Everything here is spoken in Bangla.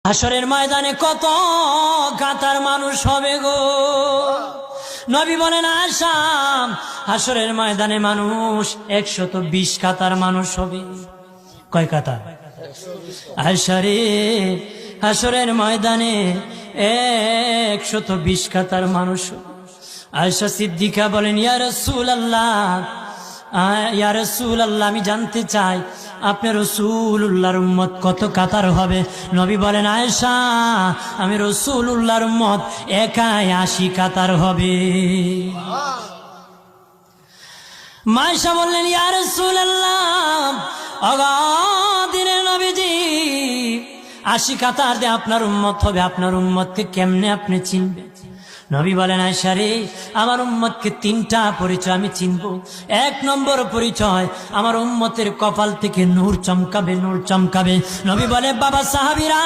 হাসরের ময়দানে কত কাতার মানুষ হবে গো। নবী বলেন আয়েশা, হাসরের ময়দানে মানুষ 120 কাতার মানুষ হবে। কয় কাতার? আয়েশা রে, হাসরের ময়দানে 120 কাতার মানুষ হবে। আয়েশা সিদ্দিকা বলেন ইয়া রাসূলুল্লাহ, ইয়া রাসূলুল্লাহ, আমি জানতে চাই আপনি রাসূলুল্লাহর উম্মত কত কাতার হবে? নবী বলেন আয়েশা, আমি রাসূলুল্লাহর উম্মত একাই 80 কাতার হবে। আয়েশা বললেন ইয়া রাসূলুল্লাহ, দিনের নবীজি 80 কাতার দিয়ে আপনার উম্মত হবে, আপনার উম্মতকে কেমনে আপনি চিনবেন? নবী বলেন আয়েশা রে, আমার উম্মতকে 3টা পরিচয় আমি চিনব। 1 নম্বর পরিচয়, আমার উম্মতের কপাল থেকে নূর চমকাবে, নূর চমকাবে। নবী বলে বাবা সাহাবীরা,